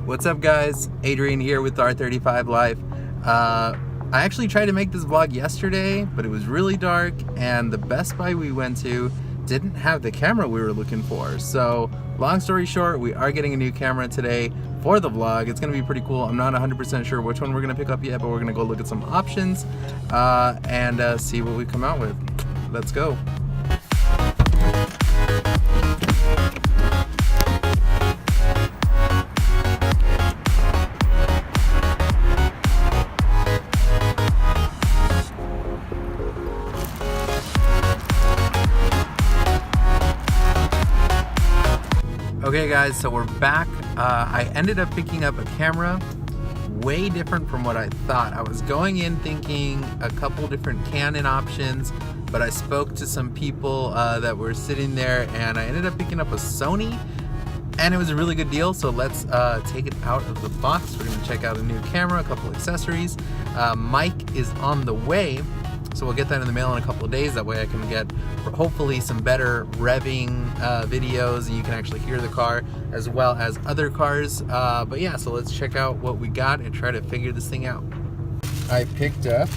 What's up, guys? Adrian here with R35 Life. I actually tried to make this vlog yesterday, but it was really dark and the Best Buy we went to didn't have the camera we were looking for. So long story short, we are getting a new camera today for the vlog. It's gonna be pretty cool. I'm not 100% sure which one we're gonna pick up yet, but we're gonna go look at some options and see what we come out with. Let's go. Okay guys, so we're back. I ended up picking up a camera way different from what I thought. I was going in thinking a couple different Canon options, but I spoke to some people that were sitting there and I ended up picking up a Sony, and it was a really good deal. So let's take it out of the box. We're gonna check out a new camera, a couple accessories. Mic is on the way, so we'll get that in the mail in a couple of days. That way I can get hopefully some better revving videos and you can actually hear the car as well as other cars. But yeah, so let's check out what we got and try to figure this thing out. I picked up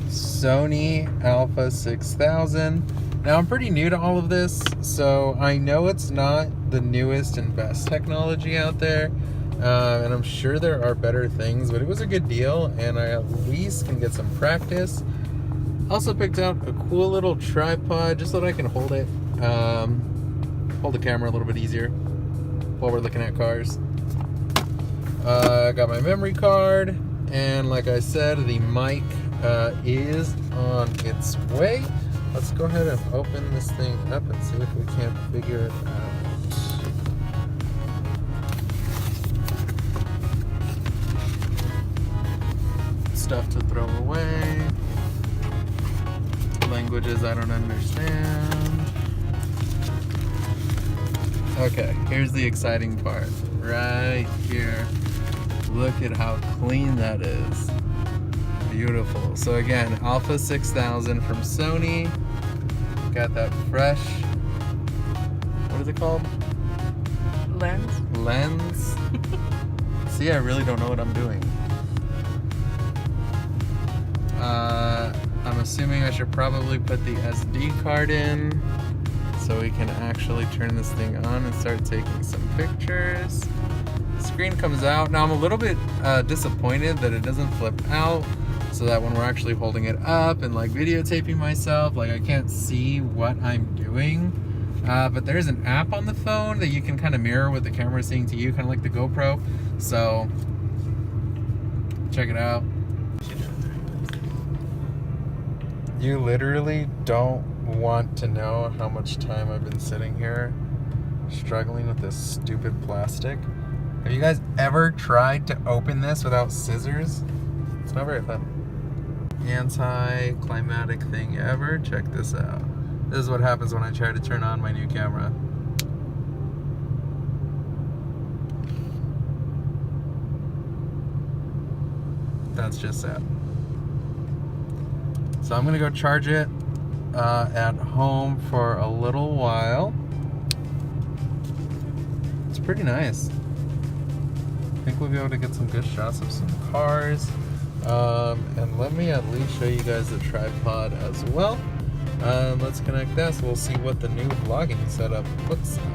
Sony Alpha 6000. Now I'm pretty new to all of this, so I know it's not the newest and best technology out there. And I'm sure there are better things, but it was a good deal and I at least can get some practice. Also picked out a cool little tripod just so that I can hold it, hold the camera a little bit easier while we're looking at cars. I got my memory card, and like I said, the mic is on its way. Let's go ahead and open this thing up and see if we can't figure it out. Stuff to throw away, languages I don't understand. Okay, here's the exciting part right here. Look at how clean that is. Beautiful. So again, Alpha 6000 from Sony. Got that fresh, what is it called? Lens. See, I really don't know what I'm doing. I'm assuming I should probably put the SD card in so we can actually turn this thing on and start taking some pictures. The screen comes out. Now I'm a little bit disappointed that it doesn't flip out, so that when we're actually holding it up and like videotaping myself, like I can't see what I'm doing. But there's an app on the phone that you can kind of mirror what the camera is seeing to you, kind of like the GoPro. So check it out. You literally don't want to know how much time I've been sitting here struggling with this stupid plastic. Have you guys ever tried to open this without scissors? It's not very fun. Anti-climatic thing ever. Check this out. This is what happens when I try to turn on my new camera. That's just sad. So I'm gonna go charge it at home for a little while. It's pretty nice. I think we'll be able to get some good shots of some cars. And let me at least show you guys the tripod as well. Let's connect that so we'll see what the new vlogging setup looks like.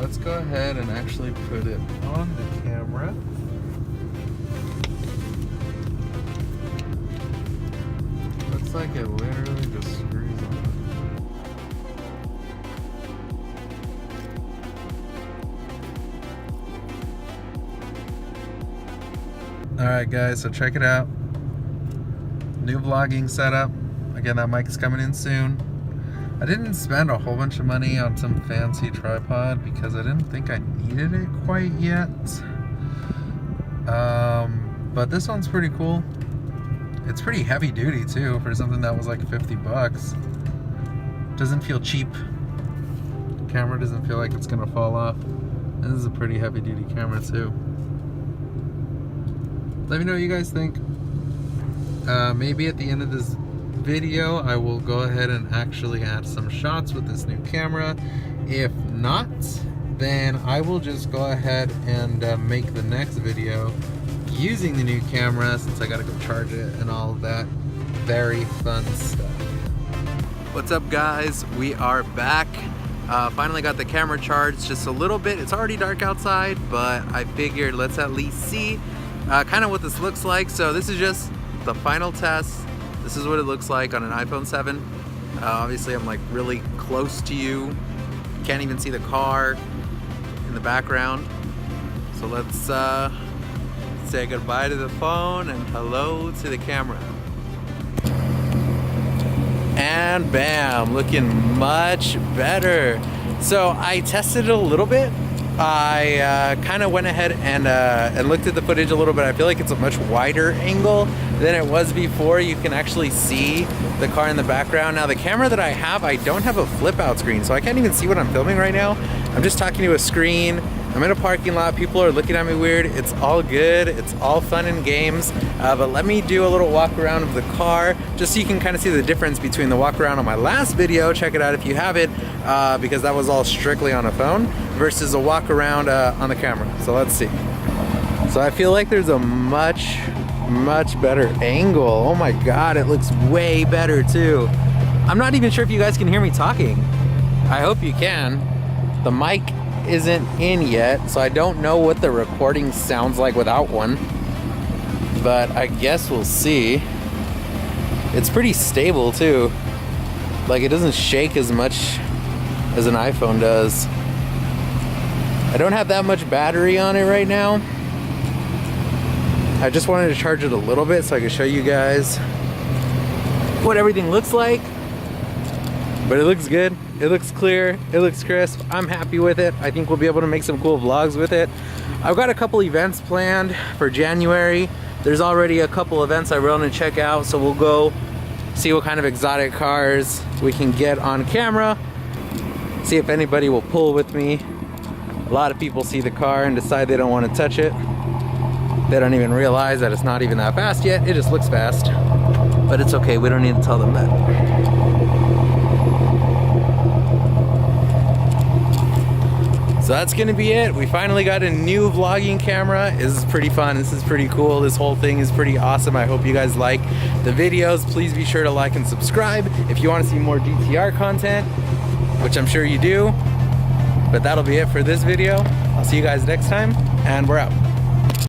Let's go ahead and actually put it on the camera. Looks like it literally just screws on. Alright guys, so check it out. New vlogging setup. Again, that mic is coming in soon. I didn't spend a whole bunch of money on some fancy tripod because I didn't think I needed it quite yet. But this one's pretty cool. It's pretty heavy duty too for something that was like 50 bucks. Doesn't feel cheap. Camera doesn't feel like it's gonna fall off. And this is a pretty heavy duty camera too. Let me know what you guys think. Maybe at the end of this video I will go ahead and actually add some shots with this new camera. If not, then I will just go ahead and make the next video using the new camera, since I gotta go charge it and all of that very fun stuff. What's up guys, we are back. Finally got the camera charged just a little bit. It's already dark outside, but I figured let's at least see kind of what this looks like. So this is just the final test. This is what it looks like on an iPhone 7. Obviously I'm like really close to you. Can't even see the car in the background. So let's say goodbye to the phone and hello to the camera. And bam, looking much better. So I tested it a little bit. I kind of went ahead and looked at the footage a little bit. I feel like it's a much wider angle than it was before. You can actually see the car in the background. Now the camera that I have, I don't have a flip out screen, so I can't even see what I'm filming right now. I'm just talking to a screen. I'm in a parking lot, people are looking at me weird. It's all good, it's all fun and games, but let me do a little walk around of the car just so you can kind of see the difference between the walk around on my last video, check it out if you have it, because that was all strictly on a phone, versus a walk around on the camera. So let's see. So I feel like there's a much better angle. Oh my God, it looks way better too. I'm not even sure if you guys can hear me talking. I hope you can. The mic isn't in yet, so I don't know what the recording sounds like without one, but I guess we'll see. It's pretty stable too. Like, it doesn't shake as much as an iPhone does. I don't have that much battery on it right now. I just wanted to charge it a little bit so I could show you guys what everything looks like. But it looks good, it looks clear, it looks crisp. I'm happy with it. I think we'll be able to make some cool vlogs with it. I've got a couple events planned for January. There's already a couple events I want to check out, so we'll go see what kind of exotic cars we can get on camera, see if anybody will pull with me. A lot of people see the car and decide they don't want to touch it. They don't even realize that it's not even that fast yet. It just looks fast, but it's okay, we don't need to tell them that. So that's gonna be it. We finally got a new vlogging camera. This is pretty fun, this is pretty cool. This whole thing is pretty awesome. I hope you guys like the videos. Please be sure to like and subscribe if you want to see more GTR content, which I'm sure you do. But that'll be it for this video. I'll see you guys next time, and we're out.